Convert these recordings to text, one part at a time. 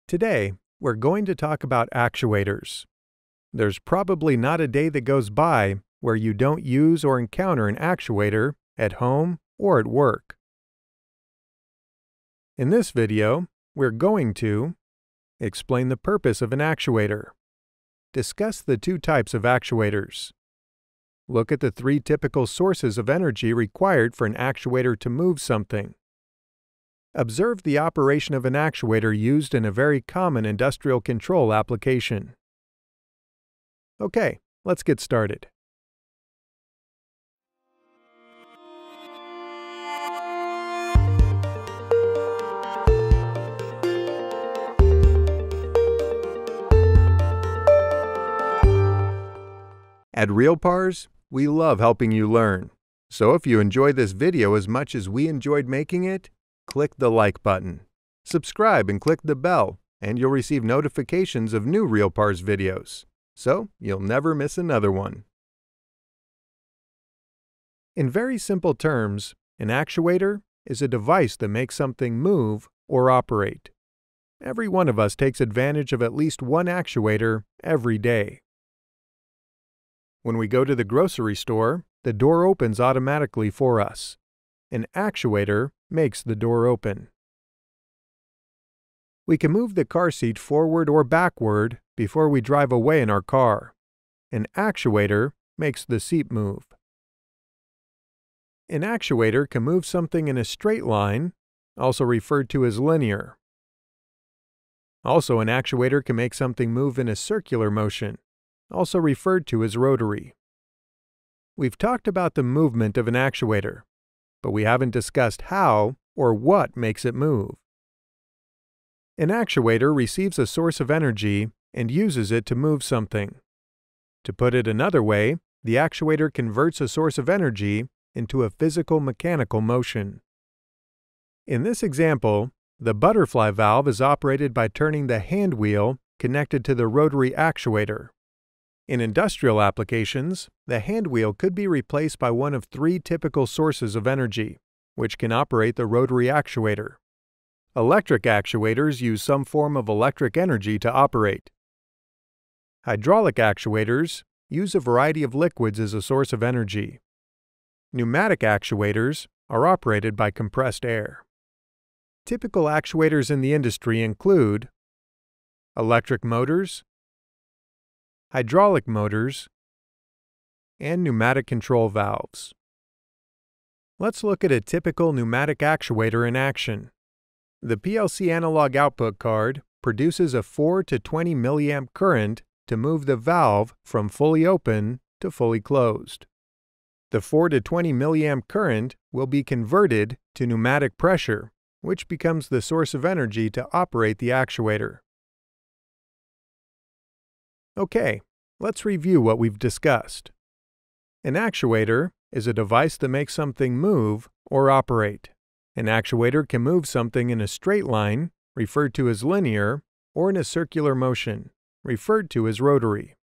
Today, we're going to talk about actuators. There's probably not a day that goes by where you don't use or encounter an actuator at home or at work. In this video, we're going to explain the purpose of an actuator, discuss the two types of actuators, look at the three typical sources of energy required for an actuator to move something, observe the operation of an actuator used in a very common industrial control application. Okay, let's get started. At RealPars, we love helping you learn. So if you enjoyed this video as much as we enjoyed making it, click the like button. Subscribe and click the bell, and you'll receive notifications of new RealPars videos, so you'll never miss another one. In very simple terms, an actuator is a device that makes something move or operate. Every one of us takes advantage of at least one actuator every day. When we go to the grocery store, the door opens automatically for us. An actuator makes the door open. We can move the car seat forward or backward before we drive away in our car. An actuator makes the seat move. An actuator can move something in a straight line, also referred to as linear. Also, an actuator can make something move in a circular motion, also referred to as rotary. We've talked about the movement of an actuator, but we haven't discussed how or what makes it move. An actuator receives a source of energy and uses it to move something. To put it another way, the actuator converts a source of energy into a physical mechanical motion. In this example, the butterfly valve is operated by turning the hand wheel connected to the rotary actuator. In industrial applications, the hand wheel could be replaced by one of three typical sources of energy, which can operate the rotary actuator. Electric actuators use some form of electric energy to operate. Hydraulic actuators use a variety of liquids as a source of energy. Pneumatic actuators are operated by compressed air. Typical actuators in the industry include electric motors, hydraulic motors, and pneumatic control valves. Let's look at a typical pneumatic actuator in action. The PLC analog output card produces a 4 to 20 milliamp current to move the valve from fully open to fully closed. The 4 to 20 milliamp current will be converted to pneumatic pressure, which becomes the source of energy to operate the actuator. Okay, let's review what we've discussed. An actuator is a device that makes something move or operate. An actuator can move something in a straight line, referred to as linear, or in a circular motion, referred to as rotary.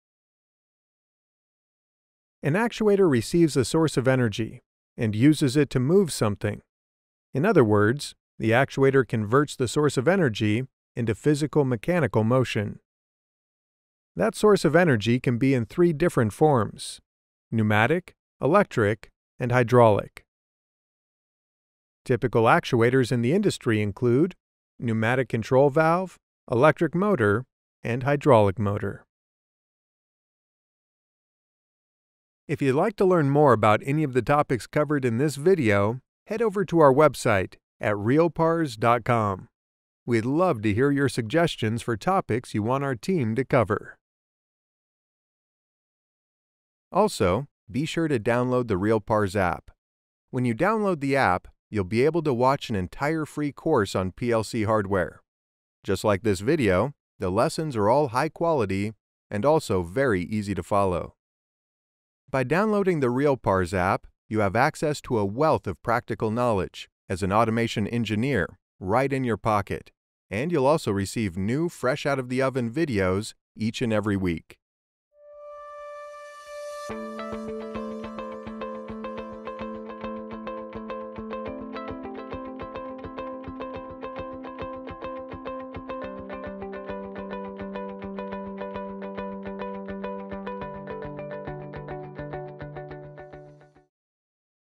An actuator receives a source of energy and uses it to move something. In other words, the actuator converts the source of energy into physical mechanical motion. That source of energy can be in three different forms: pneumatic, electric, and hydraulic. Typical actuators in the industry include pneumatic control valve, electric motor, and hydraulic motor. If you'd like to learn more about any of the topics covered in this video, head over to our website at realpars.com. We'd love to hear your suggestions for topics you want our team to cover. Also, be sure to download the RealPars app. When you download the app, you'll be able to watch an entire free course on PLC hardware. Just like this video, the lessons are all high quality and also very easy to follow. By downloading the RealPars app, you have access to a wealth of practical knowledge as an automation engineer right in your pocket, and you'll also receive new fresh out of the oven videos each and every week.